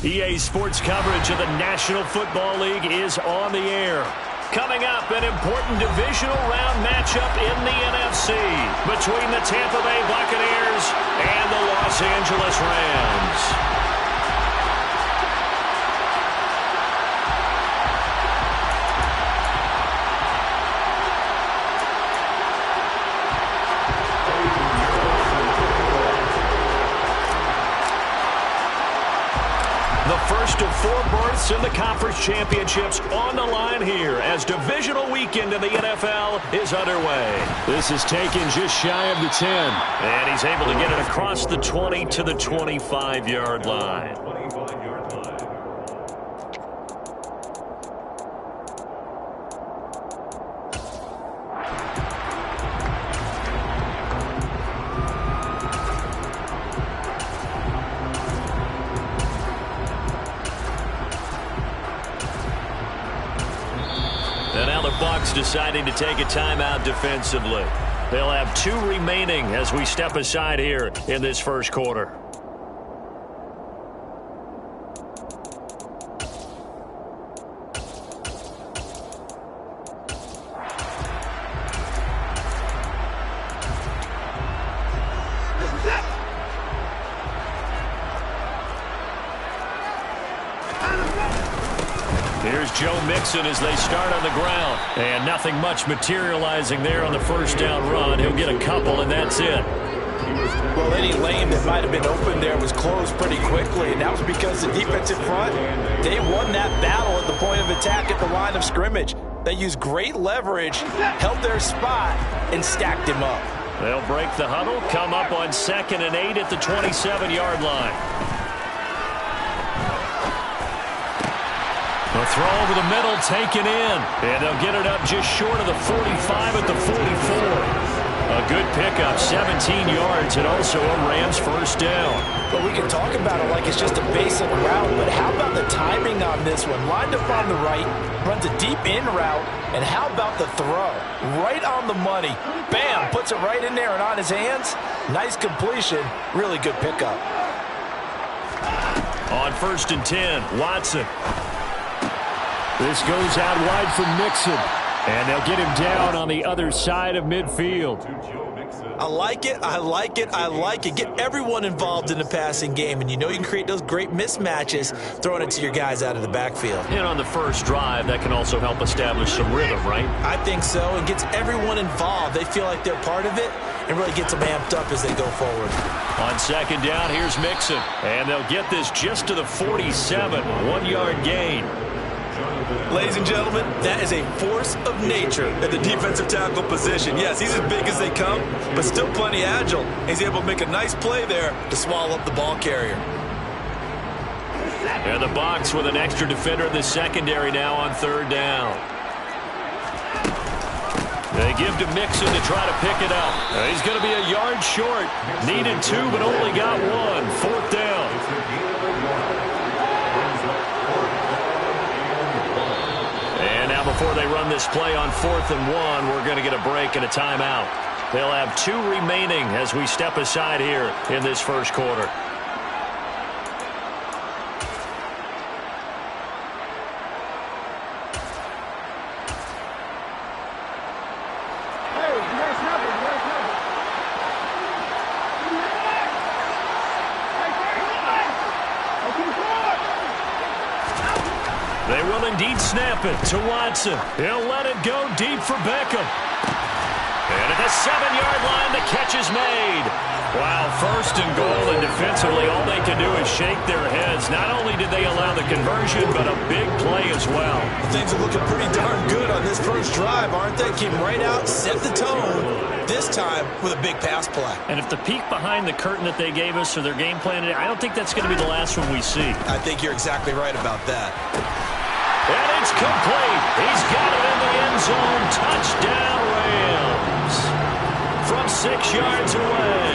EA Sports coverage of the National Football League is on the air. Coming up, an important divisional round matchup in the NFC between the Tampa Bay Buccaneers and the Los Angeles Rams. First of 4 berths in the conference championships on the line here as divisional weekend in the NFL is underway. This is taken just shy of the 10. And he's able to get it across the 20 to the 25-yard line. Bucs deciding to take a timeout defensively. They'll have 2 remaining as we step aside here in this first quarter. Here's Joe Mixon as they start on the ground. And nothing much materializing there on the first down run. He'll get a couple, and that's it. Well, any lane that might have been open there was closed pretty quickly, and that was because the defensive front, they won that battle at the point of attack at the line of scrimmage. They used great leverage, held their spot, and stacked him up. They'll break the huddle, come up on 2nd and 8 at the 27-yard line. The throw over the middle, taken in. And they'll get it up just short of the 45 at the 44. A good pickup, 17 yards, and also a Rams first down. Well, we can talk about it like it's just a basic route, but how about the timing on this one? Lined up on the right, runs a deep in route, and how about the throw? Right on the money. Bam, puts it right in there and on his hands. Nice completion, really good pickup. On 1st and 10, Watson. This goes out wide for Mixon, and they'll get him down on the other side of midfield. I like it, I like it, I like it. Get everyone involved in the passing game, and you know you can create those great mismatches throwing it to your guys out of the backfield. And on the first drive, that can also help establish some rhythm, right? I think so, and gets everyone involved. They feel like they're part of it, and really gets them amped up as they go forward. On 2nd down, here's Mixon, and they'll get this just to the 47, 1-yard gain. Ladies and gentlemen, that is a force of nature at the defensive tackle position. Yes, he's as big as they come, but still plenty agile. He's able to make a nice play there to swallow up the ball carrier. And the Bucs with an extra defender in the secondary now on 3rd down. They give to Mixon to try to pick it up. He's going to be a yard short. Needed 2, but only got 1. 4th down. Before they run this play on 4th and 1, we're going to get a break and a timeout. They'll have 2 remaining as we step aside here in this first quarter. They will indeed snap it to Watson. He'll let it go deep for Beckham. And at the 7-yard line, the catch is made. Wow, 1st and goal, and defensively, all they can do is shake their heads. Not only did they allow the conversion, but a big play as well. Things are looking pretty darn good on this first drive, aren't they? Came right out, set the tone, this time with a big pass play. And if the peek behind the curtain that they gave us or their game plan, I don't think that's going to be the last one we see. I think you're exactly right about that. And it's complete. He's got it in the end zone. Touchdown, Rams. From 6 yards away.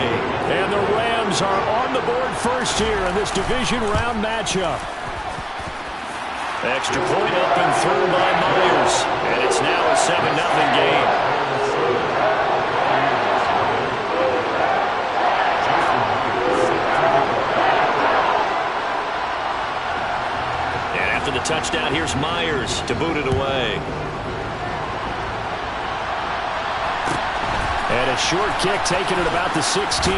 And the Rams are on the board first here in this division round matchup. Extra point up and through by Myers. And it's now a 7-0 game. touchdown, here's Myers to boot it away. And a short kick taken at about the 16.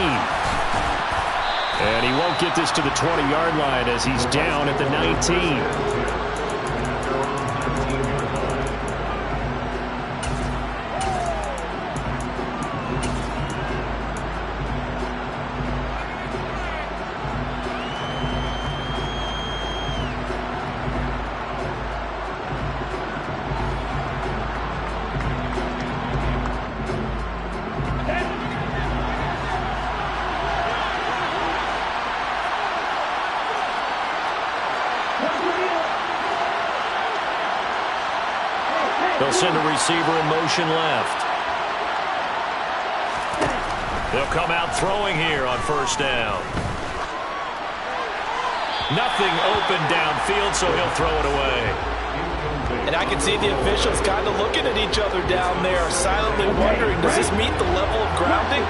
And he won't get this to the 20-yard line as he's down at the 19. They'll send a receiver in motion left. They'll come out throwing here on first down. Nothing open downfield, so he'll throw it away. And I can see the officials kind of looking at each other down there, silently wondering, does this meet the level of grounding?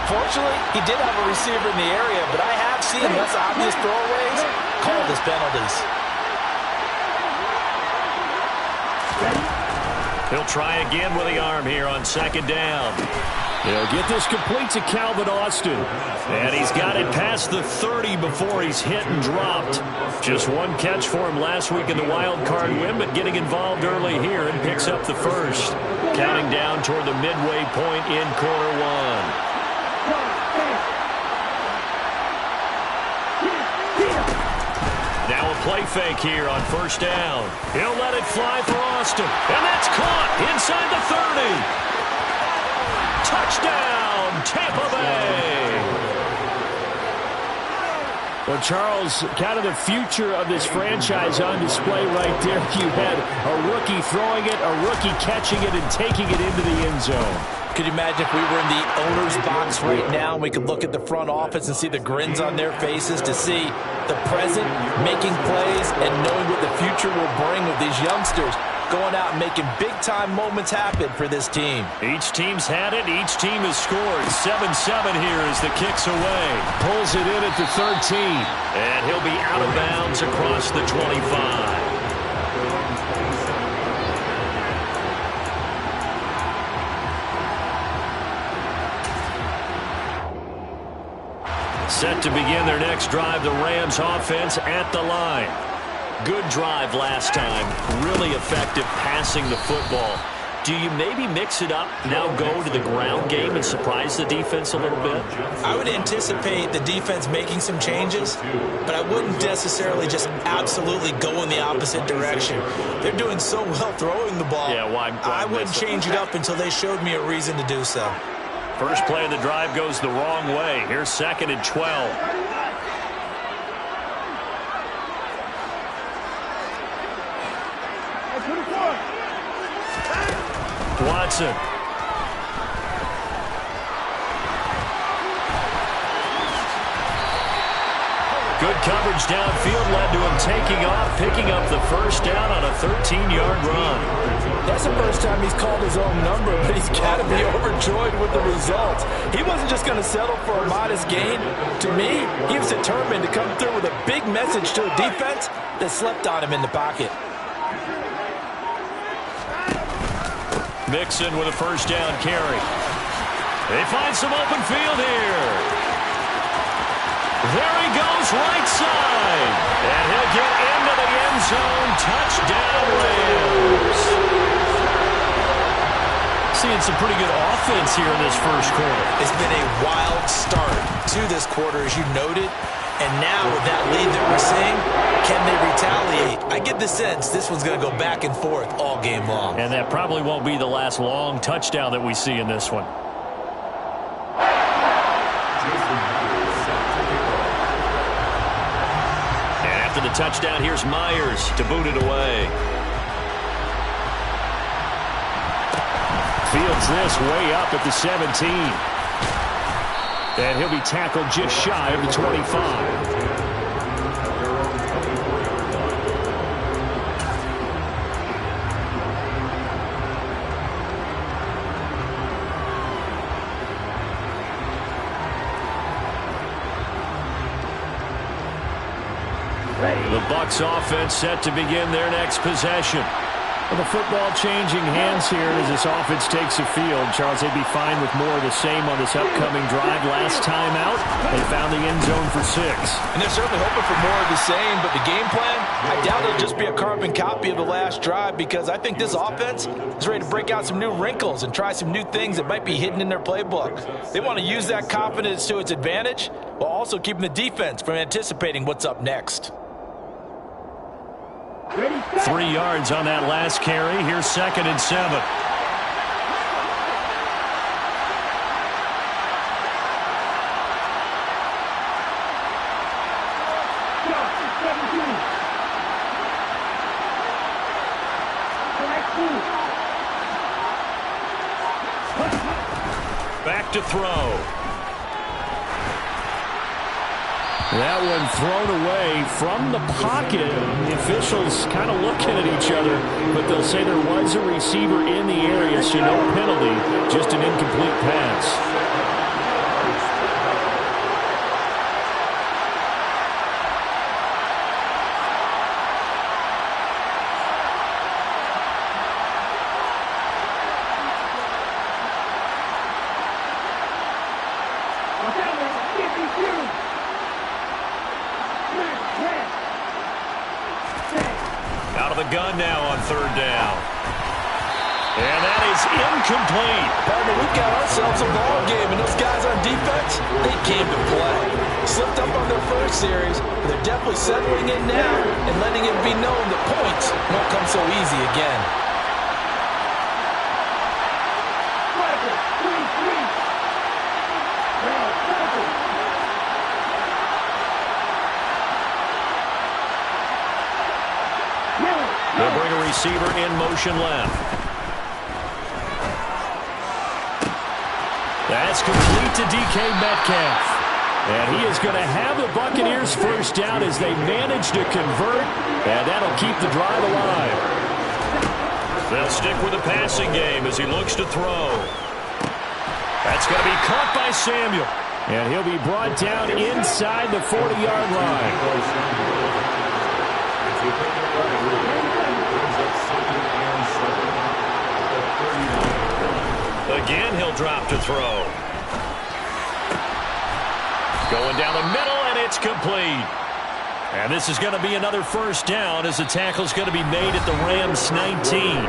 Fortunately, he did have a receiver in the area, but I have seen less obvious throwaways called as penalties. He'll try again with the arm here on second down. He'll get this complete to Calvin Austin. And he's got it past the 30 before he's hit and dropped. Just one catch for him last week in the wild card win, but getting involved early here and picks up the first. Counting down toward the midway point in quarter one. Now a play fake here on first down. He'll let it fly for Austin. And that's caught inside the 30. Touchdown, Tampa Bay. Well, Charles, kind of the future of this franchise on display right there. You had a rookie throwing it, a rookie catching it, and taking it into the end zone. Could you imagine if we were in the owner's box right now and we could look at the front office and see the grins on their faces, to see the present making plays and knowing what the future will bring with these youngsters going out and making big-time moments happen for this team. Each team's had it. Each team has scored. 7-7 here as the kick's away. Pulls it in at the 13. And he'll be out of bounds across the 25. Set to begin their next drive, the Rams offense at the line. Good drive last time. Really effective passing the football. Do you maybe mix it up, now go to the ground game and surprise the defense a little bit? I would anticipate the defense making some changes, but I wouldn't necessarily just absolutely go in the opposite direction. They're doing so well throwing the ball. Yeah, why I wouldn't change it up until they showed me a reason to do so. First play of the drive goes the wrong way. Here's 2nd and 12. Watson. Good coverage downfield led to him taking off, picking up the first down on a 13-yard run. That's the first time he's called his own number, but he's got to be overjoyed with the results. He wasn't just going to settle for a modest gain. To me, he was determined to come through with a big message to a defense that slept on him in the pocket. Mixon with a first down carry. They find some open field here. There he goes, right side. And he'll get into the end zone. Touchdown, Rams. Seeing some pretty good offense here in this first quarter. It's been a wild start to this quarter, as you noted. And now with that lead that we're seeing, can they retaliate? I get the sense this one's going to go back and forth all game long. And that probably won't be the last long touchdown that we see in this one. And after the touchdown, here's Myers to boot it away. Fields this way up at the 17. And he'll be tackled just shy of the 25. Ready. The Bucs offense set to begin their next possession. Well, the football changing hands here as this offense takes the field. Charles, they'd be fine with more of the same on this upcoming drive. Last time out, they found the end zone for 6. And they're certainly hoping for more of the same, but the game plan, I doubt it'll just be a carbon copy of the last drive, because I think this offense is ready to break out some new wrinkles and try some new things that might be hidden in their playbook. They want to use that confidence to its advantage while also keeping the defense from anticipating what's up next. 3 yards on that last carry. Here's 2nd and 7. Back to throw. That one thrown away from the pocket. The officials kind of looking at each other, but they'll say there was a receiver in the area, so no penalty, just an incomplete pass. Out of the gun now on 3rd down. And that is incomplete. Partner, we've got ourselves a ball game, and those guys on defense, they came to play. Slipped up on their first series, but they're definitely settling in now and letting it be known that points won't come so easy again. They'll bring a receiver in motion left. That's complete to DK Metcalf. And he is going to have the Buccaneers first down as they manage to convert, and that'll keep the drive alive. They'll stick with the passing game as he looks to throw. That's going to be caught by Samuel. And he'll be brought down inside the 40-yard line. Again, he'll drop to throw. Going down the middle, and it's complete. And this is going to be another first down as the tackle's going to be made at the Rams' 19.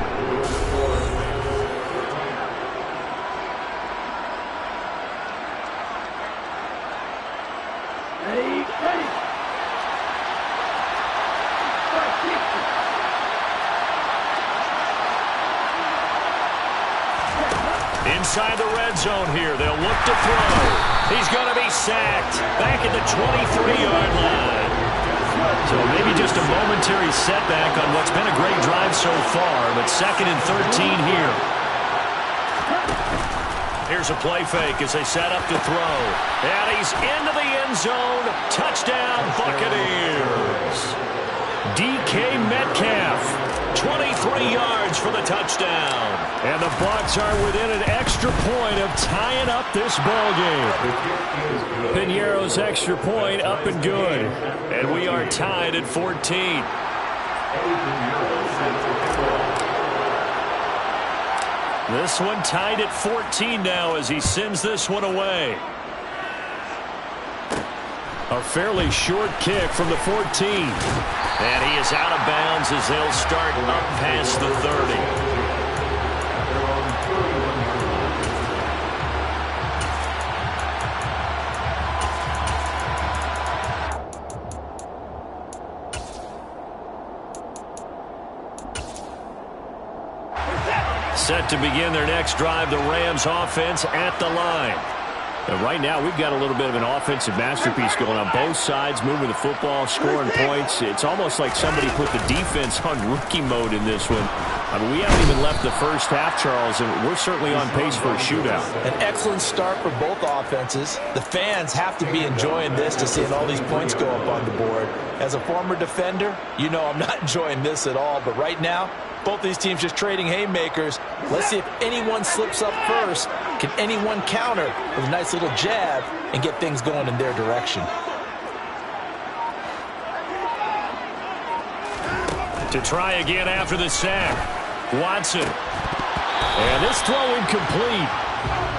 Inside the red zone here. They'll look to throw. He's going to be sacked back at the 23-yard line. So maybe just a momentary setback on what's been a great drive so far, but 2nd and 13 here. Here's a play fake as they set up to throw. And he's into the end zone. Touchdown, Buccaneers. DK Metcalf, 23 yards for the touchdown. And the Bucs are within an extra point of tying up this ball game. Piñeiro's extra point up and good. And we are tied at 14. This one tied at 14 now as he sends this one away. A fairly short kick from the 14. And he is out of bounds as they'll start up past the 30. Set to begin their next drive, the Rams offense at the line. And right now, we've got a little bit of an offensive masterpiece going on both sides, moving the football, scoring points. It's almost like somebody put the defense on rookie mode in this one. I mean, we haven't even left the first half, Charles, and we're certainly on pace for a shootout. An excellent start for both offenses. The fans have to be enjoying this to seeing all these points go up on the board. As a former defender, you know I'm not enjoying this at all, but right now, both these teams just trading haymakers. Let's see if anyone slips up first. Can anyone counter with a nice little jab and get things going in their direction? To try again after the sack. Watson. And this throw incomplete.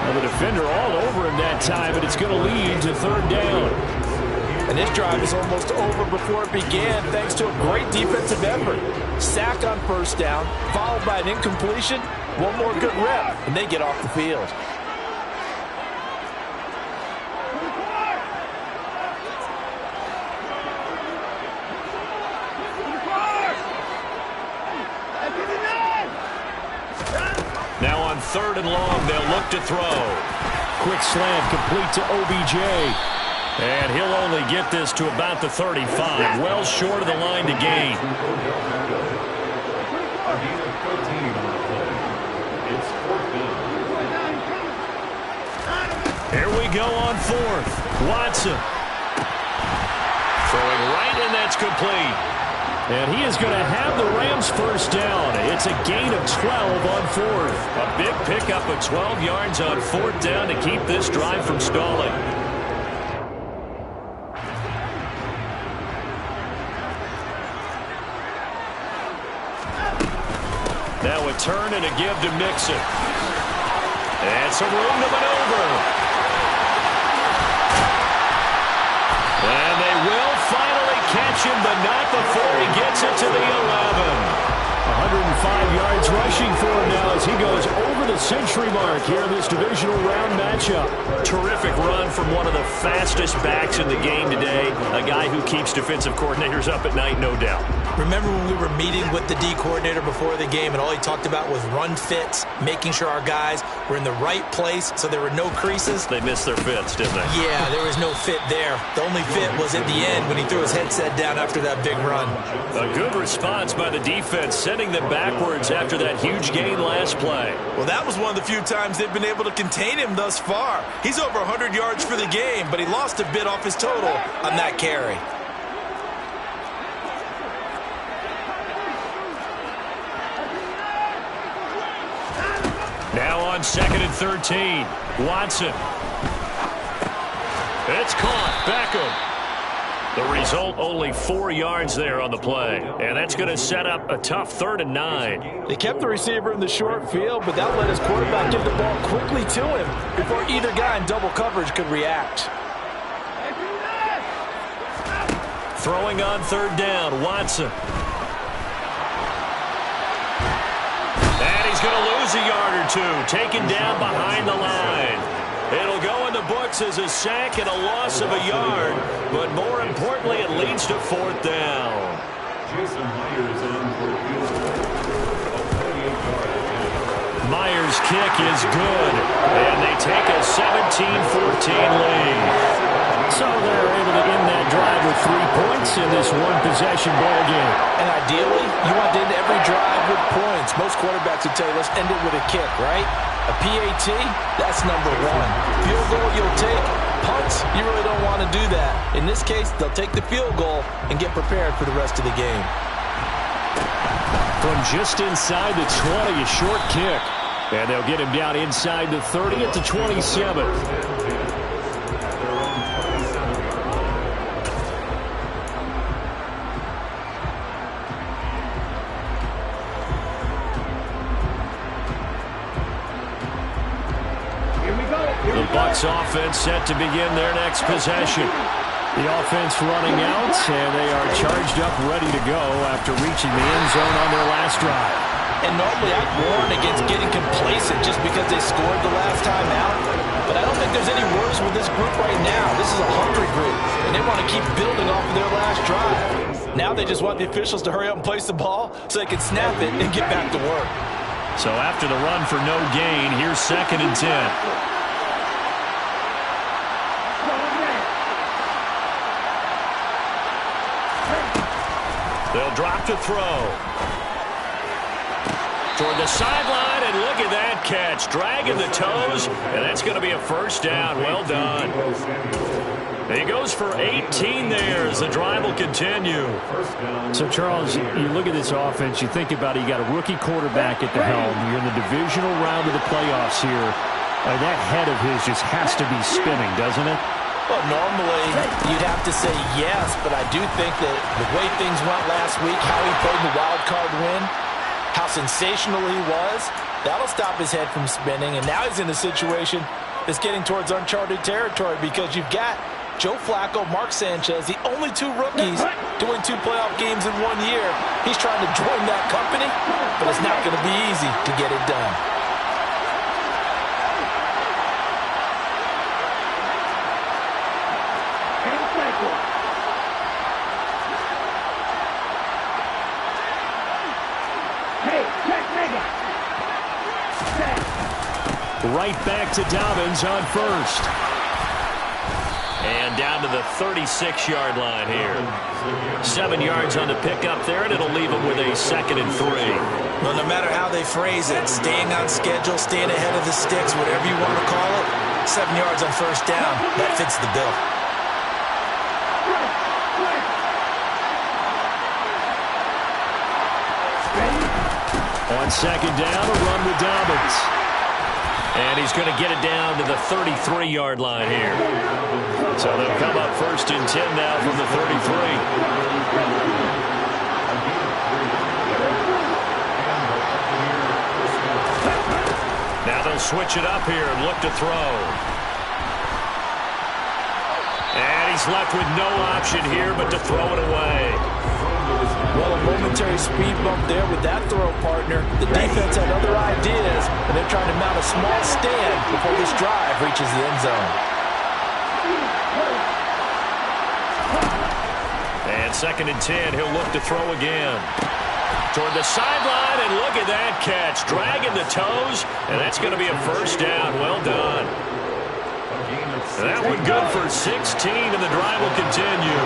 Well, the defender all over him that time, but it's going to lead to third down. And this drive is almost over before it began thanks to a great defensive effort. Sack on first down, followed by an incompletion. One more good rep, and they get off the field. Now on third and long, they'll look to throw. Quick slant complete to OBJ. And he'll only get this to about the 35, well short of the line to gain. Here we go on fourth. Watson. Throwing right, and that's complete. And he is going to have the Rams first down. It's a gain of 12 on fourth. A big pickup of 12 yards on fourth down to keep this drive from stalling. Now a turn and a give to Mixon. And some room to maneuver. And they will finally catch him, but not before he gets it to the 11. 105 yards rushing for him now as he goes over the century mark here in this divisional round matchup. Terrific run from one of the fastest backs in the game today. A guy who keeps defensive coordinators up at night, no doubt. Remember when we were meeting with the D coordinator before the game and all he talked about was run fits, making sure our guys were in the right place so there were no creases? They missed their fits, didn't they? Yeah, there was no fit there. The only fit was at the end when he threw his headset down after that big run. A good response by the defense, sending them backwards after that huge gain last play. Well, that was one of the few times they've been able to contain him thus far. He's over 100 yards for the game, but he lost a bit off his total on that carry. Now on second and 13, Watson. It's caught. Beckham. The result, only 4 yards there on the play. And that's going to set up a tough third and 9. They kept the receiver in the short field, but that let his quarterback give the ball quickly to him before either guy in double coverage could react. Throwing on third down, Watson. And he's going to lose a yard or two, taken down behind the line. It'll go in the books as a sack and a loss of a yard, but more importantly, it leads to fourth down. Myers' kick is good, and they take a 17-14 lead. So they're able to end that drive with 3 points in this one-possession ball game. And ideally, you want to end every drive with points. Most quarterbacks would tell you, let's end it with a kick, right? A PAT, that's number one. Field goal you'll take. Punts, you really don't want to do that. In this case, they'll take the field goal and get prepared for the rest of the game. From just inside the 20, a short kick. And they'll get him down inside the 30 at the 27. The Bucs offense set to begin their next possession. The offense running out, and they are charged up, ready to go after reaching the end zone on their last drive. And normally I'd warn against getting complacent just because they scored the last time out. But I don't think there's any worse with this group right now. This is a hungry group, and they want to keep building off of their last drive. Now they just want the officials to hurry up and place the ball so they can snap it and get back to work. So after the run for no gain, here's second and 10. They'll drop to throw. Toward the sideline, and look at that catch. Dragging the toes, and that's going to be a first down. Well done. He goes for 18 there as the drive will continue. So, Charles, you look at this offense, you think about it, you got a rookie quarterback at the helm. You're in the divisional round of the playoffs here. That head of his just has to be spinning, doesn't it? Well, normally you'd have to say yes, but I do think that the way things went last week, how he played the wild card win, how sensational he was, that'll stop his head from spinning. And now he's in a situation that's getting towards uncharted territory because you've got Joe Flacco, Mark Sanchez, the only two rookies doing 2 playoff games in 1 year. He's trying to join that company, but it's not going to be easy to get it done. Right back to Dobbins on first. And down to the 36-yard line here. 7 yards on the pickup there, and it'll leave them with a 2nd and 3. Well, no matter how they phrase it, staying on schedule, staying ahead of the sticks, whatever you want to call it, 7 yards on first down, that fits the bill. On 2nd down, a run with Dobbins. And he's going to get it down to the 33-yard line here. So they'll come up 1st and 10 now from the 33. Now they'll switch it up here and look to throw. And he's left with no option here but to throw it away. Well, a momentary speed bump there with that throw partner. The defense had other ideas, and they're trying to mount a small stand before this drive reaches the end zone. And 2nd and 10, he'll look to throw again. Toward the sideline, and look at that catch. Dragging the toes, and that's going to be a 1st down. Well done. That one good for 16, and the drive will continue.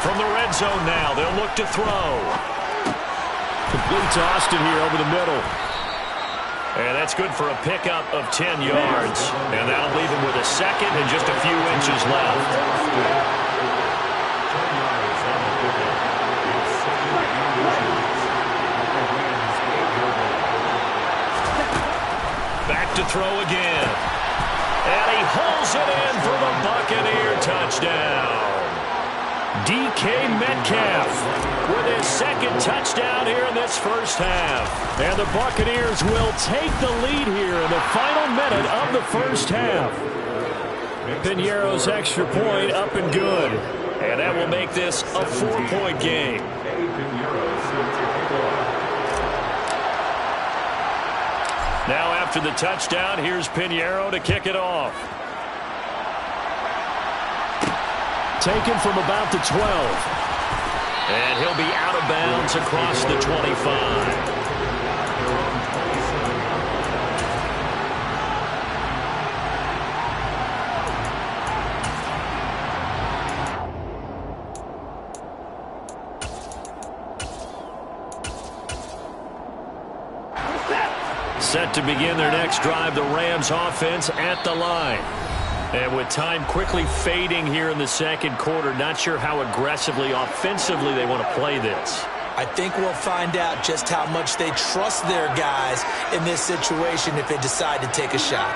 From the red zone now, they'll look to throw. Complete to Austin here over the middle. And that's good for a pickup of 10 yards. And that'll leave him with a 2nd and just a few inches left. Back to throw again. And he holds it in for the Buccaneer touchdown. DK Metcalf with his 2nd touchdown here in this first half. And the Buccaneers will take the lead here in the final minute of the first half. Piñeiro's extra point up and good. And that will make this a 4-point game. Now after the touchdown, here's Piñeiro to kick it off. Taken from about the 12. And he'll be out of bounds across the 25. Set to begin their next drive, the Rams offense at the line. And with time quickly fading here in the 2nd quarter, not sure how aggressively, offensively they want to play this. I think we'll find out just how much they trust their guys in this situation if they decide to take a shot.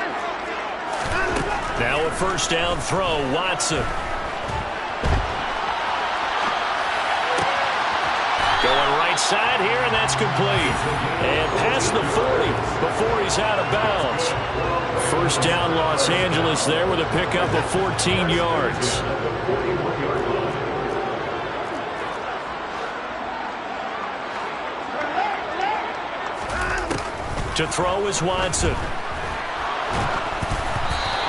Now a 1st down throw, Watson. Going right side here, and that's complete. And past the 40 before he's out of bounds. 1st down Los Angeles there with a pickup of 14 yards. To throw is Watson.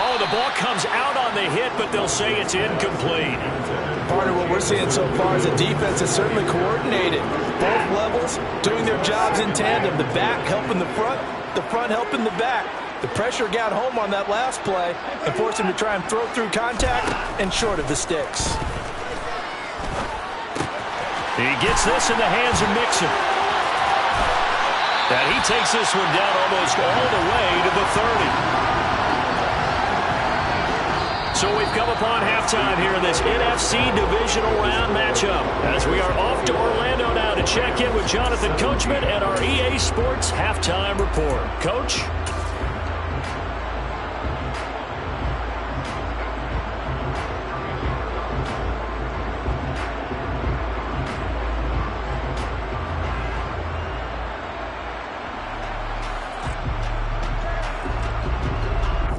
Oh, the ball comes out on the hit, but they'll say it's incomplete. Part of what we're seeing so far is the defense is certainly coordinated. Both levels doing their jobs in tandem. The back helping the front helping the back. The pressure got home on that last play and forced him to try and throw through contact and short of the sticks. He gets this in the hands of Mixon. And he takes this one down almost all the way to the 30. So we've come upon halftime here in this NFC Divisional Round matchup as we are off to Orlando now to check in with Jonathan Coachman and our EA Sports Halftime Report. Coach?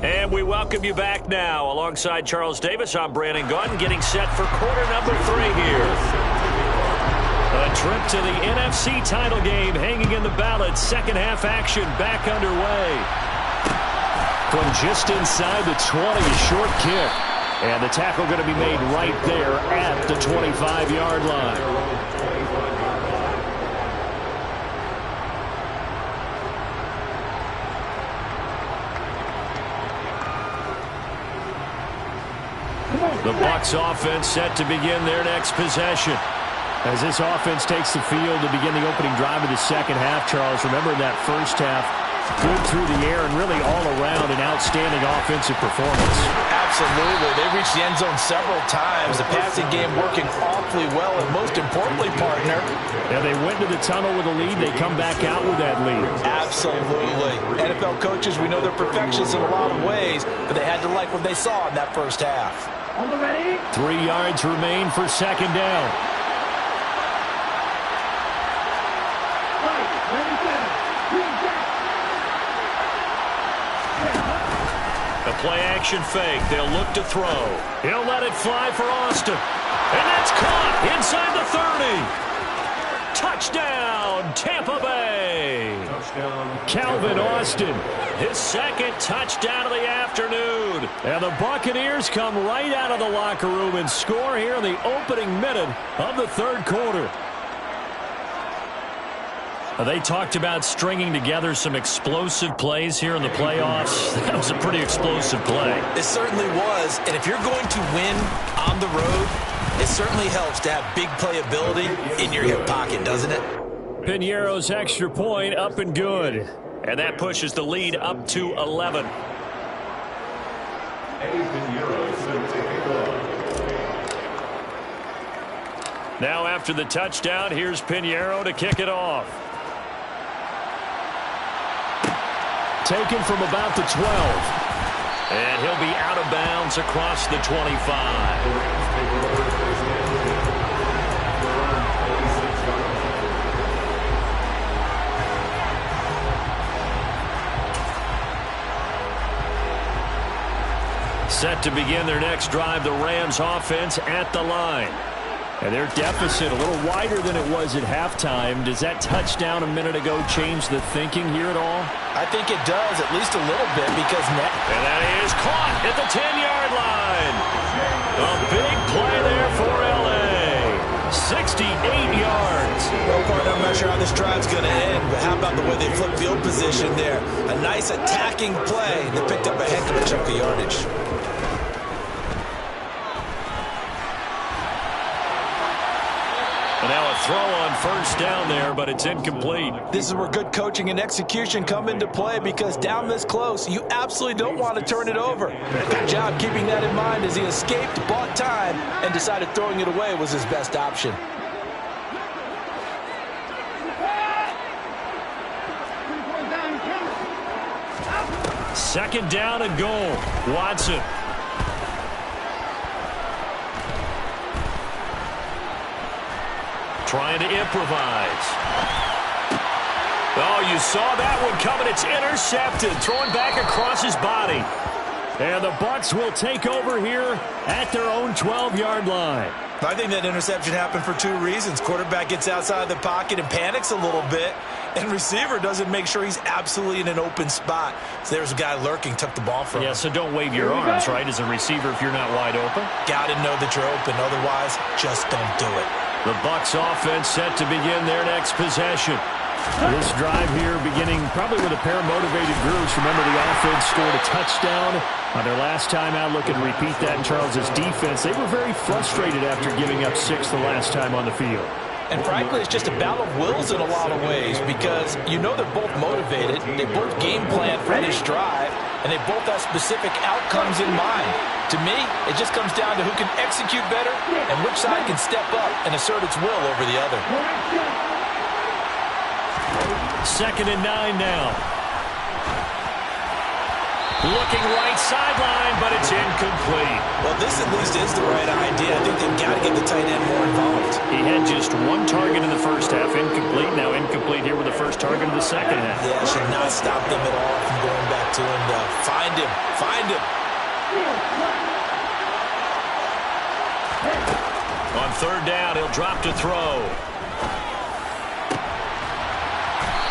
And we welcome you back now. Alongside Charles Davis, I'm Brandon Gunn, getting set for quarter number 3 here. A trip to the NFC title game hanging in the balance. Second half action back underway. From just inside the 20, a short kick. And the tackle going to be made right there at the 25-yard line. The Bucs offense set to begin their next possession. As this offense takes the field to begin the opening drive of the second half, Charles, remember that first half, good through the air and really all around an outstanding offensive performance. Absolutely. They reached the end zone several times. The passing game working awfully well, and most importantly, partner. Yeah, they went to the tunnel with a lead. They come back out with that lead. Absolutely. NFL coaches, we know they're perfectionists in a lot of ways, but they had to like what they saw in that first half. 3 yards remain for second down. A play-action fake. They'll look to throw. He'll let it fly for Austin. And that's caught inside the 30. Touchdown, Tampa Bay. Calvin Austin, his second touchdown of the afternoon. And the Buccaneers come right out of the locker room and score here in the opening minute of the third quarter. They talked about stringing together some explosive plays here in the playoffs. That was a pretty explosive play. It certainly was. And if you're going to win on the road, it certainly helps to have big playability in your hip pocket, doesn't it? Piñeiro's extra point up and good. And that pushes the lead up to 11. Now after the touchdown, here's Piñeiro to kick it off. Taken from about the 12. And he'll be out of bounds across the 25. Set to begin their next drive, the Rams offense at the line. And their deficit a little wider than it was at halftime. Does that touchdown a minute ago change the thinking here at all? I think it does, at least a little bit, because now... And that is caught at the 10-yard line. A big play there for L.A. 68 yards. Well, partner, I'm not sure how this drive's going to end, but how about the way they flip field position there? A nice attacking play that picked up a heck of a chunk of yardage. And now a throw on first down there, but it's incomplete. This is where good coaching and execution come into play, because down this close, you absolutely don't want to turn it over. Good job keeping that in mind as he escaped, bought time, and decided throwing it away was his best option. Second down and goal. Watson. Trying to improvise. Oh, you saw that one coming. It's intercepted. Throwing back across his body. And the Bucs will take over here at their own 12-yard line. I think that interception happened for two reasons. Quarterback gets outside the pocket and panics a little bit, and receiver doesn't make sure he's absolutely in an open spot. So there's a guy lurking, took the ball from him. Yeah, so don't wave your arms, right, as a receiver if you're not wide open. Got to know that you're open. Otherwise, just don't do it. The Bucs offense set to begin their next possession. This drive here beginning probably with a pair of motivated groups. Remember, the offense scored a touchdown on their last time out. Looking to repeat that in Charles's defense. They were very frustrated after giving up 6 the last time on the field. And frankly, it's just a battle of wills in a lot of ways, because you know they're both motivated. They both game plan for this drive, and they both have specific outcomes in mind. To me, it just comes down to who can execute better and which side can step up and assert its will over the other. 2nd and 9 now. Looking right sideline, but it's incomplete. Well, this at least is the right idea. I think they've got to get the tight end more involved. He had just one target in the first half, incomplete. Now incomplete here with the first target of the second half. Yeah, should not stop them at all from going back to him. Find him. Find him. On 3rd down, he'll drop to throw.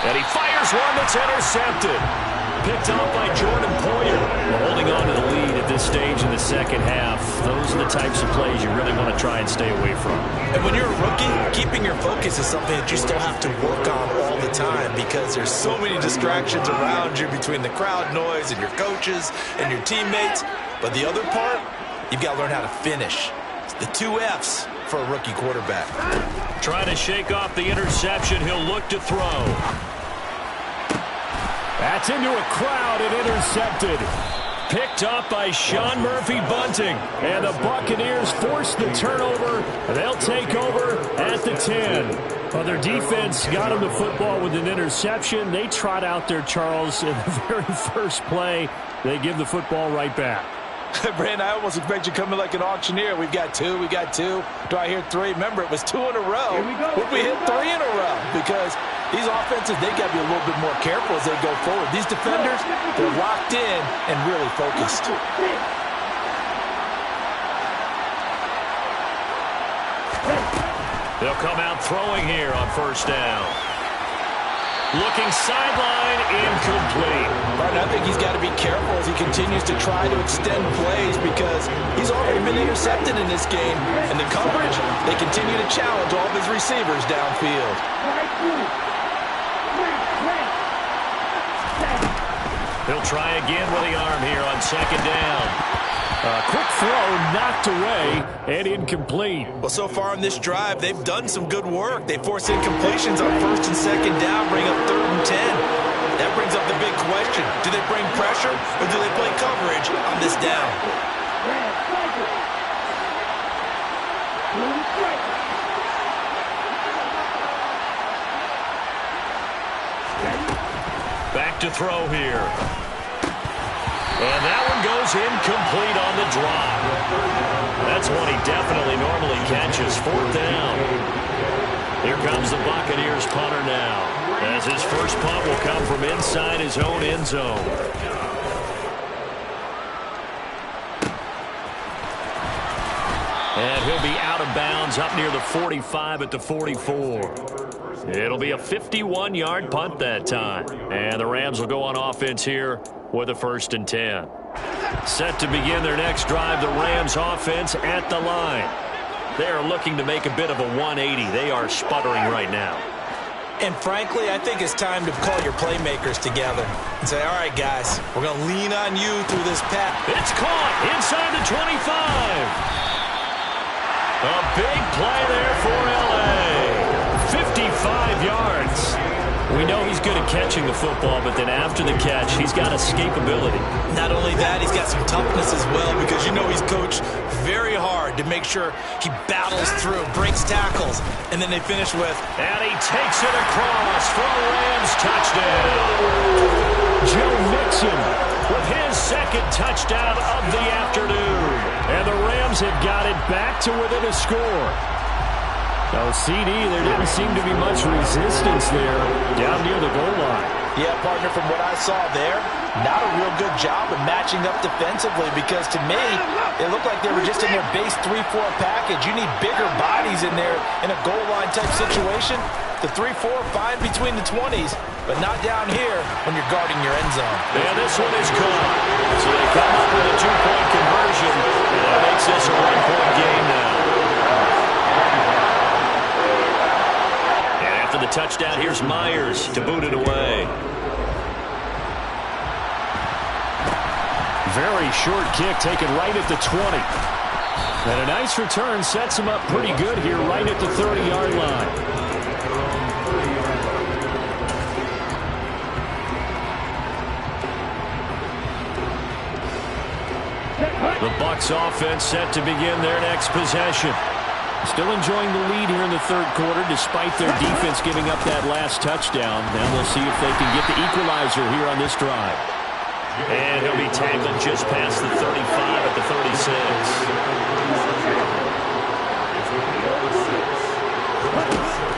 And he fires one that's intercepted. Picked off by Jordan Poyer. Well, holding on to the lead at this stage in the second half, those are the types of plays you really want to try and stay away from. And when you're a rookie, keeping your focus is something that you still have to work on all the time because there's so many distractions around you between the crowd noise and your coaches and your teammates. But the other part, you've got to learn how to finish. It's the 2 F's for a rookie quarterback. Trying to shake off the interception. He'll look to throw. That's into a crowd and intercepted. Picked up by Sean Murphy-Bunting. And the Buccaneers force the turnover. They'll take over at the 10. Well, their defense got them the football with an interception. They trot out there, Charles, in the very first play. They give the football right back. Brandon, I almost expect you coming like an auctioneer. We've got 2, we got 2. Do I hear 3? Remember, it was 2 in a row. Would we hit 3 in a row? Because these offenses, they got to be a little bit more careful as they go forward. These defenders, they're locked in and really focused. They'll come out throwing here on 1st down. Looking sideline, incomplete. Martin, I think he's got to be careful as he continues to try to extend plays because he's already been intercepted in this game. And the coverage, they continue to challenge all of his receivers downfield. He'll try again with the arm here on 2nd down. Quick throw knocked away and incomplete. Well, so far in this drive, they've done some good work. They force incompletions on 1st and 2nd down, bring up 3rd and 10. That brings up the big question. Do they bring pressure or do they play coverage on this down? Back to throw here. And that one goes incomplete on the drop. That's one he definitely normally catches. 4th down. Here comes the Buccaneers punter now, as his first punt will come from inside his own end zone. And he'll be out of bounds up near the 45 at the 44. It'll be a 51-yard punt that time. And the Rams will go on offense here with a 1st and 10. Set to begin their next drive, the Rams offense at the line. They are looking to make a bit of a 180. They are sputtering right now. And frankly, I think it's time to call your playmakers together and say, all right, guys, we're going to lean on you through this pass. It's caught inside the 25. A big play there for L.A. 55 yards. We know he's good at catching the football, but then after the catch, he's got escapability. Not only that, he's got some toughness as well because you know he's coached very hard to make sure he battles through, breaks tackles, and then they finish with... And he takes it across for a Rams touchdown. Joe Mixon with his 2nd touchdown of the afternoon. And the Rams have got it back to within a score. No, CD, there didn't seem to be much resistance there down near the goal line. Yeah, partner, from what I saw there, not a real good job of matching up defensively because to me, it looked like they were just in their base 3-4 package. You need bigger bodies in there in a goal line type situation. The 3-4 fine between the 20s, but not down here when you're guarding your end zone. And this one is caught. So they come up with a 2-point conversion, and that makes this a 1-point game now. After the touchdown, here's Myers to boot it away. Very short kick taken right at the 20. And a nice return sets him up pretty good here right at the 30-yard line. The Bucs offense set to begin their next possession. Still enjoying the lead here in the third quarter despite their defense giving up that last touchdown. Now they'll see if they can get the equalizer here on this drive. And he'll be tackled just past the 35 at the 36.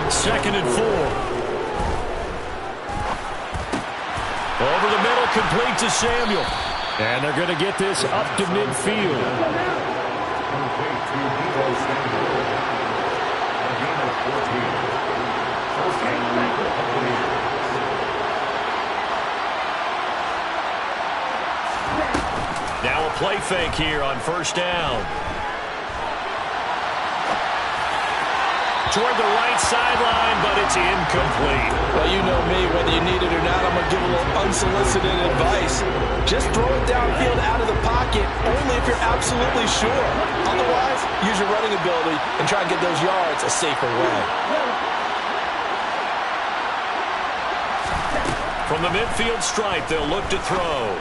Second and 4. Over the middle, complete to Samuel. And they're going to get this up to midfield. Now a play fake here on first down. Toward the right sideline, but it's incomplete. Well, you know me, whether you need it or not, I'm going to give a little unsolicited advice. Just throw it downfield out of the pocket, only if you're absolutely sure. Otherwise, use your running ability and try and get those yards a safer way. From the midfield stripe, they'll look to throw.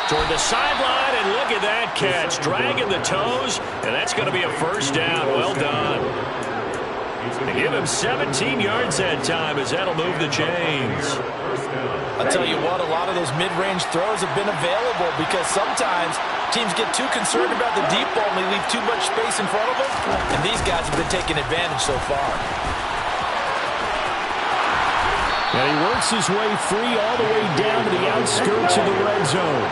Toward the sideline, and look at that catch. Dragging the toes, and that's going to be a first down. Well done. They give him 17 yards that time as that'll move the chains. I'll tell you what, a lot of those mid-range throws have been available because sometimes teams get too concerned about the deep ball and they leave too much space in front of them, and these guys have been taking advantage so far. And he works his way free all the way down to the outskirts of the red zone.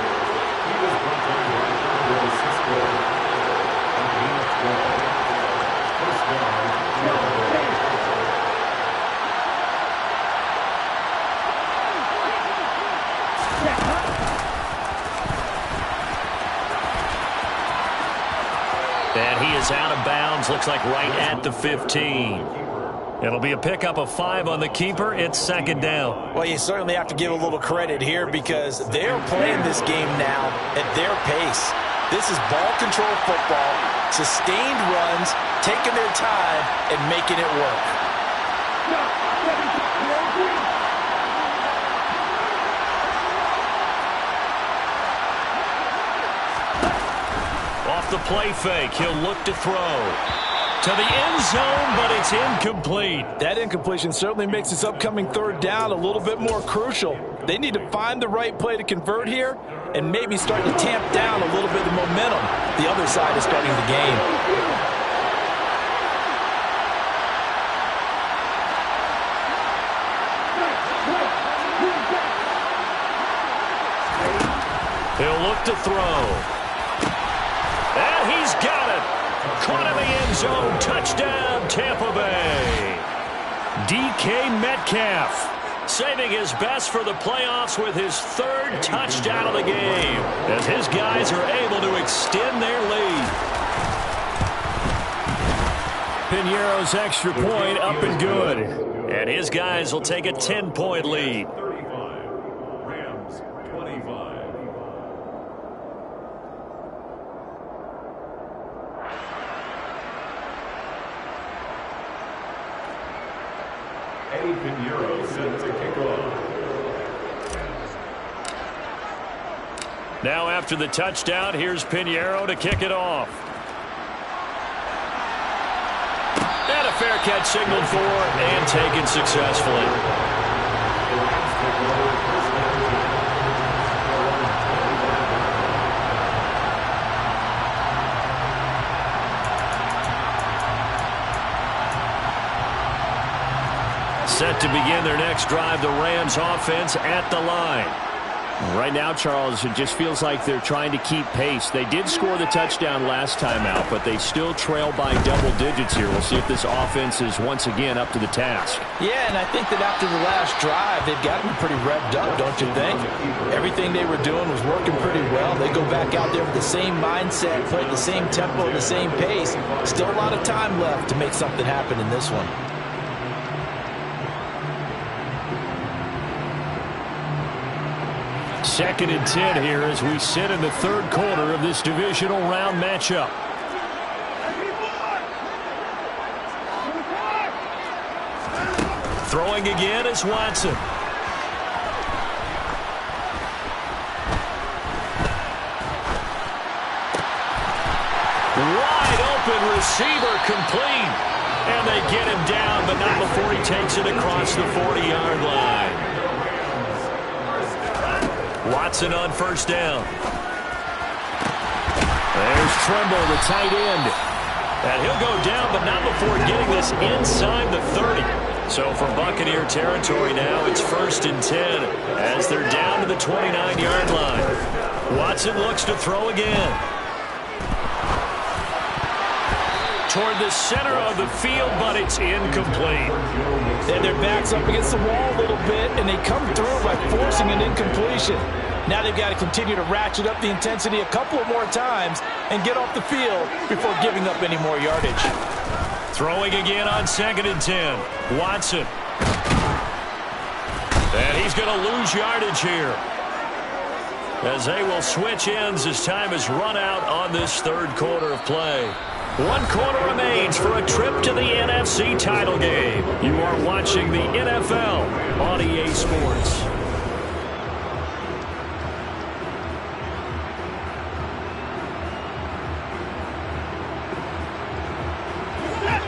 And he is out of bounds, looks like right at the 15. It'll be a pickup of 5 on the keeper. It's second down. Well, you certainly have to give a little credit here because they're playing this game now at their pace. This is ball control football, sustained runs, taking their time, and making it work. Off the play fake, he'll look to throw. To the end zone, but it's incomplete. That incompletion certainly makes this upcoming third down a little bit more crucial. They need to find the right play to convert here and maybe start to tamp down a little bit of momentum. The other side is starting the game. He'll look to throw. And he's got it. Caught in the end zone. Touchdown, Tampa Bay. DK Metcalf saving his best for the playoffs with his third touchdown of the game as his guys are able to extend their lead. Piñeiro's extra point up and good. And his guys will take a 10-point lead. Now after the touchdown, here's Piñeiro to kick it off. And a fair catch signaled for and taken successfully. Set to begin their next drive, the Rams offense at the line. Right now, Charles, it just feels like they're trying to keep pace. They did score the touchdown last time out, but they still trail by double digits here. We'll see if this offense is once again up to the task. Yeah, and I think that after the last drive, they've gotten pretty revved up, don't you think? Everything they were doing was working pretty well. They go back out there with the same mindset, play at the same tempo, at the same pace. Still a lot of time left to make something happen in this one. Second and 10 here as we sit in the third quarter of this divisional round matchup. Throwing again is Watson. Wide open receiver complete. And they get him down, but not before he takes it across the 40-yard line. Watson on first down. There's Tremble, the tight end. And he'll go down, but not before getting this inside the 30. So from Buccaneer territory now, it's 1st and 10 as they're down to the 29-yard line. Watson looks to throw again. Toward the center of the field, but it's incomplete. And their back's up against the wall a little bit, and they come through by forcing an incompletion. Now they've got to continue to ratchet up the intensity a couple of more times and get off the field before giving up any more yardage. Throwing again on 2nd and 10. Watson. And he's going to lose yardage here, as they will switch ends as time has run out on this 3rd quarter of play. 1 quarter remains for a trip to the NFC title game. You are watching the NFL on EA Sports.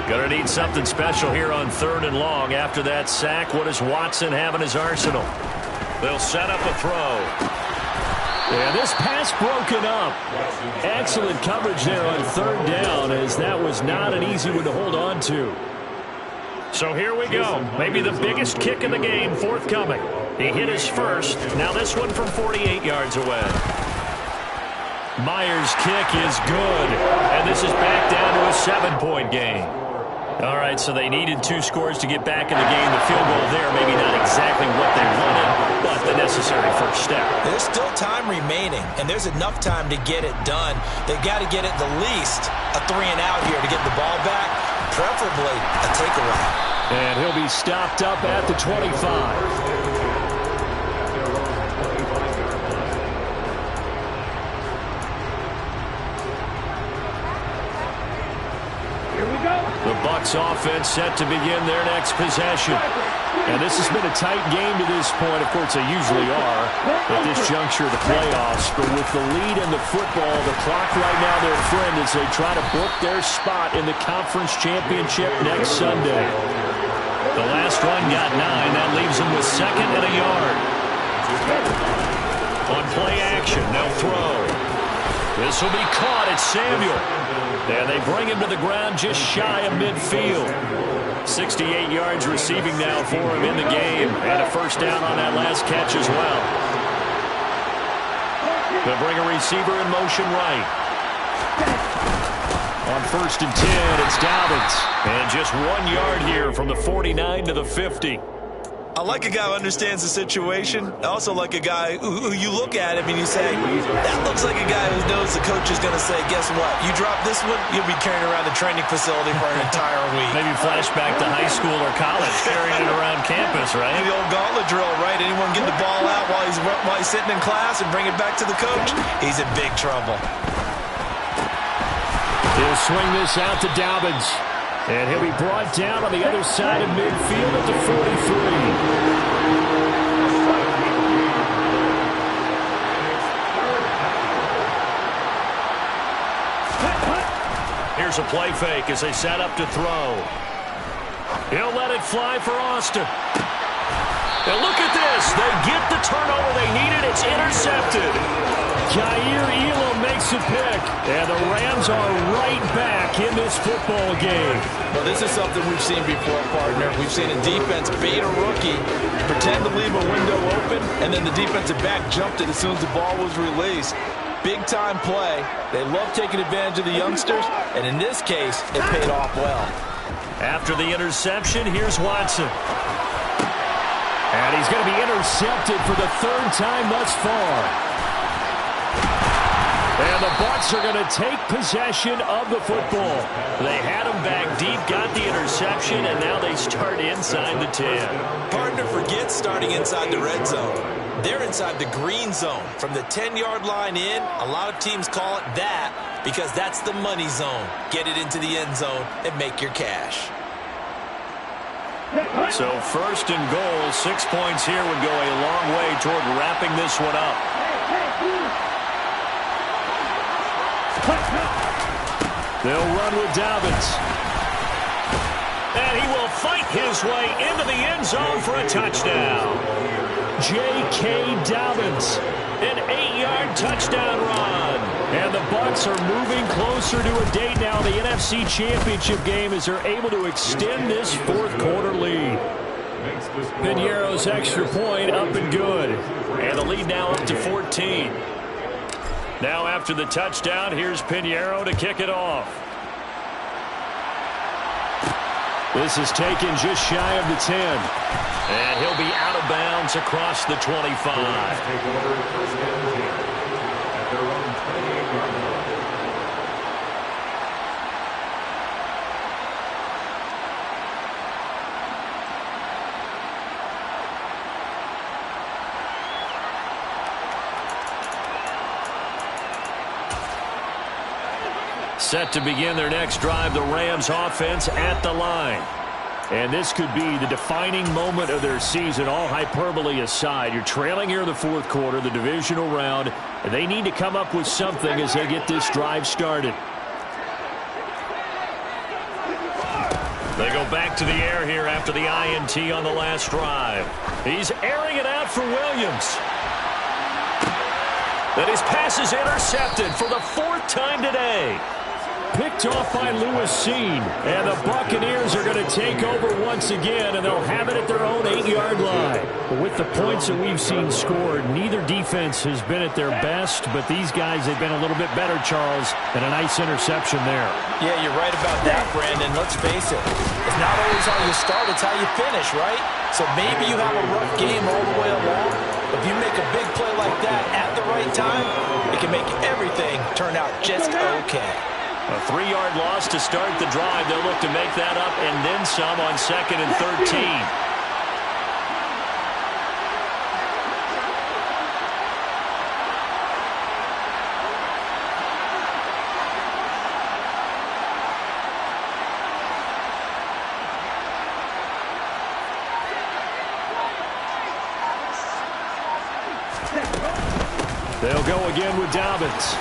Gonna need something special here on 3rd and long. After that sack, what does Watson have in his arsenal? They'll set up a throw. Yeah, this pass broken up. Excellent coverage there on 3rd down, as that was not an easy one to hold on to. So here we go. Maybe the biggest kick in the game forthcoming. He hit his first. Now this one from 48 yards away. Myers' kick is good. And this is back down to a 7-point game. All right, so they needed 2 scores to get back in the game. The field goal there, maybe not exactly what they wanted, but the necessary first step. There's still time remaining, and there's enough time to get it done. They've got to get it the least a 3-and-out here to get the ball back, preferably a takeaway. And he'll be stopped up at the 25. The Bucs offense set to begin their next possession. And this has been a tight game to this point. Of course, they usually are at this juncture of the playoffs. But with the lead in the football, the clock right now their friend as they try to book their spot in the conference championship next Sunday. The last run got 9. That leaves them with 2nd and a yard. On play action, they'll throw. This will be caught. It's Samuel. And they bring him to the ground just shy of midfield. 68 yards receiving now for him in the game. And a first down on that last catch as well. They'll bring a receiver in motion right. On 1st and 10, it's Dobbins. And just 1 yard here from the 49 to the 50. I like a guy who understands the situation. I also like a guy who you look at him and you say, that looks like a guy who knows the coach is going to say, guess what? You drop this one, you'll be carrying around the training facility for an entire week. Maybe flashback to high school or college, carrying it around campus, right? The old gauntlet drill, right? Anyone get the ball out while he's sitting in class and bring it back to the coach? He's in big trouble. He'll swing this out to Dobbins. And he'll be brought down on the other side of midfield at the 43. Here's a play fake as they set up to throw. He'll let it fly for Austin. And look at this. They get the turnover they needed. It's intercepted. Jair Elam makes a pick. And the Rams are right back in this football game. Well, this is something we've seen before, partner. We've seen a defense bait a rookie, pretend to leave a window open, and then the defensive back jumped it as soon as the ball was released. Big-time play. They love taking advantage of the youngsters, and in this case, it paid off well. After the interception, here's Watson. And he's going to be intercepted for the 3rd time thus far. And the Bucs are going to take possession of the football. They had him back deep, got the interception, and now they start inside the 10. Partner forgets starting inside the red zone. They're inside the green zone. From the 10-yard line in, a lot of teams call it that because that's the money zone. Get it into the end zone and make your cash. So 1st and goal, 6 points here would go a long way toward wrapping this one up. They'll run with Dobbins. And he will fight his way into the end zone for a touchdown. J.K. Dobbins, an 8-yard touchdown run. And the Bucs are moving closer to a date now, the NFC Championship game, as they're able to extend this fourth-quarter lead. Piñeiro's extra point up and good. And the lead now up to 14. Now after the touchdown, here's Piñeiro to kick it off. This is taken just shy of the 10. And he'll be out of bounds across the 25. Set to begin their next drive, the Rams offense at the line. And this could be the defining moment of their season, all hyperbole aside. You're trailing here in the fourth quarter, the divisional round, and they need to come up with something as they get this drive started. They go back to the air here after the INT on the last drive. He's airing it out for Williams. And his pass is intercepted for the fourth time today. Picked off by Lewis Seen, and the Buccaneers are going to take over once again, and they'll have it at their own 8-yard line. But with the points that we've seen scored, neither defense has been at their best, but these guys have been a little bit better, Charles, and a nice interception there. Yeah, you're right about that, Brandon. Let's face it. It's not always how you start, it's how you finish, right? So maybe you have a rough game all the way along, but if you make a big play like that at the right time, it can make everything turn out just okay. A 3-yard loss to start the drive. They'll look to make that up and then some on 2nd and 13. They'll go again with Dobbins.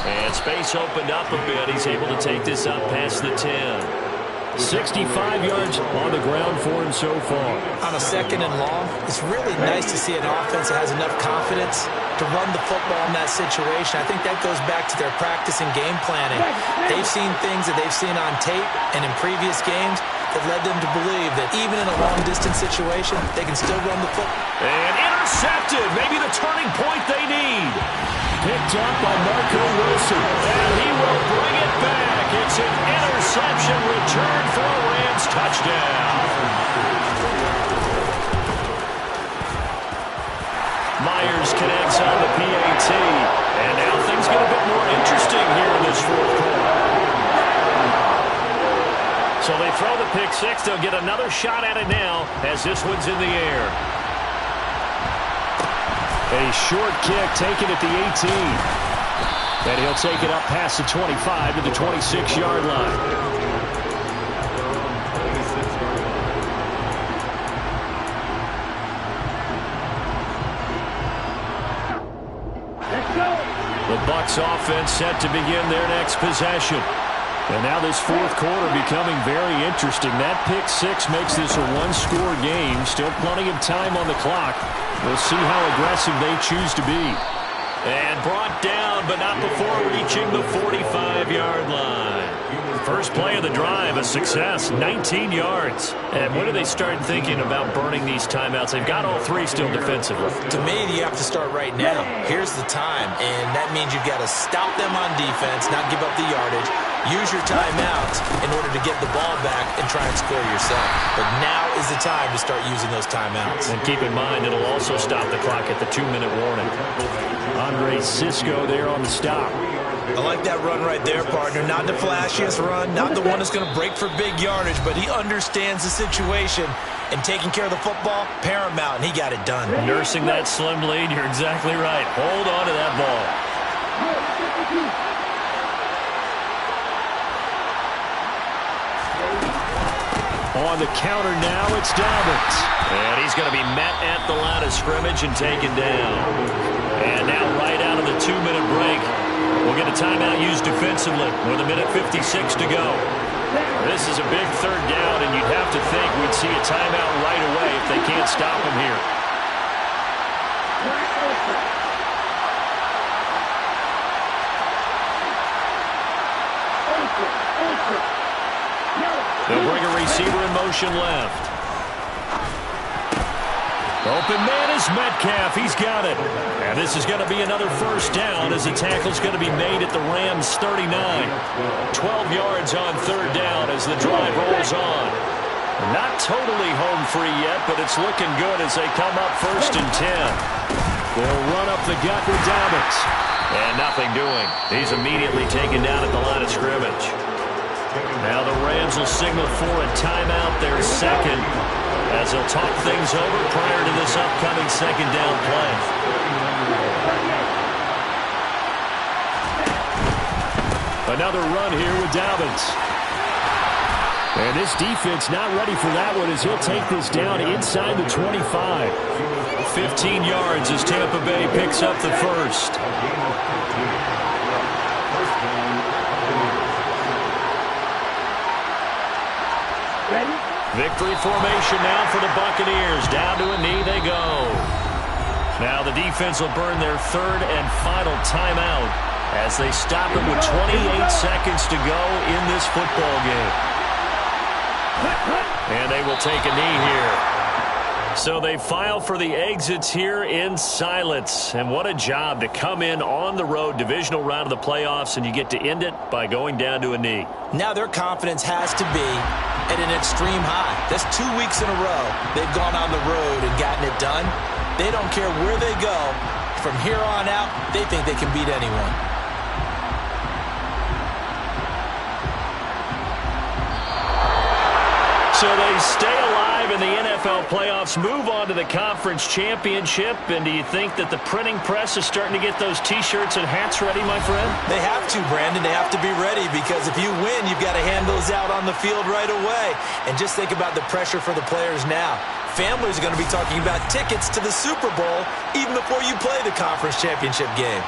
And space opened up a bit. He's able to take this up past the 10. 65 yards on the ground for him so far. On a 2nd and long, it's really nice to see an offense that has enough confidence to run the football in that situation. I think that goes back to their practice and game planning. They've seen things that they've seen on tape and in previous games that led them to believe that even in a long-distance situation, they can still run the football. And intercepted. Maybe the turning point they need. Picked up by Marco Wilson. And he will bring it back. It's an interception return for a Rams touchdown. Myers connects on the PAT. And now things get a bit more interesting here in this fourth quarter. So they throw the pick six. They'll get another shot at it now as this one's in the air. A short kick taken at the 18. And he'll take it up past the 25 to the 26-yard line. The Bucs offense set to begin their next possession. And now this fourth quarter becoming very interesting. That pick six makes this a one-score game. Still plenty of time on the clock. We'll see how aggressive they choose to be. And brought down, but not before reaching the 45-yard line. First play of the drive, a success, 19 yards. And when do they start thinking about burning these timeouts? They've got all three still defensively. To me, you have to start right now. Here's the time, and that means you've got to stop them on defense, not give up the yardage. Use your timeouts in order to get the ball back and try and score yourself. But now is the time to start using those timeouts. And keep in mind, it'll also stop the clock at the 2-minute warning. Andre Cisco there on the stop. I like that run right there, partner. Not the flashiest run, not the one that's going to break for big yardage, but he understands the situation, and taking care of the football, paramount, and he got it done. Nursing that slim lead, you're exactly right. Hold on to that ball. On the counter now, it's Dobbins. And he's going to be met at the line of scrimmage and taken down. And now right out of the 2-minute break, We'll get a timeout used defensively with 1:56 to go. This is a big third down, and you'd have to think we'd see a timeout right away if they can't stop him here. They'll bring a receiver in motion left. Open man is Metcalf. He's got it. And this is going to be another first down as the tackle's going to be made at the Rams' 39. 12 yards on third down as the drive rolls on. Not totally home free yet, but it's looking good as they come up 1st and 10. They'll run up the gut with Dobbins. And nothing doing. He's immediately taken down at the line of scrimmage. Now the Rams will signal for a timeout, their second, as they'll talk things over prior to this upcoming second down play. Another run here with Dobbins. And this defense not ready for that one as he'll take this down inside the 25. 15 yards as Tampa Bay picks up the first. Victory formation now for the Buccaneers. Down to a knee they go. Now the defense will burn their third and final timeout as they stop it with 28 seconds to go in this football game. And they will take a knee here. So they file for the exits here in silence. And what a job to come in on the road, divisional round of the playoffs, and you get to end it by going down to a knee. Now their confidence has to be at an extreme high. That's 2 weeks in a row they've gone on the road and gotten it done. They don't care where they go. From here on out, they think they can beat anyone. So they stay alive in the NFL playoffs, move on to the conference championship. And do you think that the printing press is starting to get those T-shirts and hats ready, my friend? They have to, Brandon. They have to be ready because if you win, you've got to hand those out on the field right away. And just think about the pressure for the players now. Families are going to be talking about tickets to the Super Bowl even before you play the conference championship game.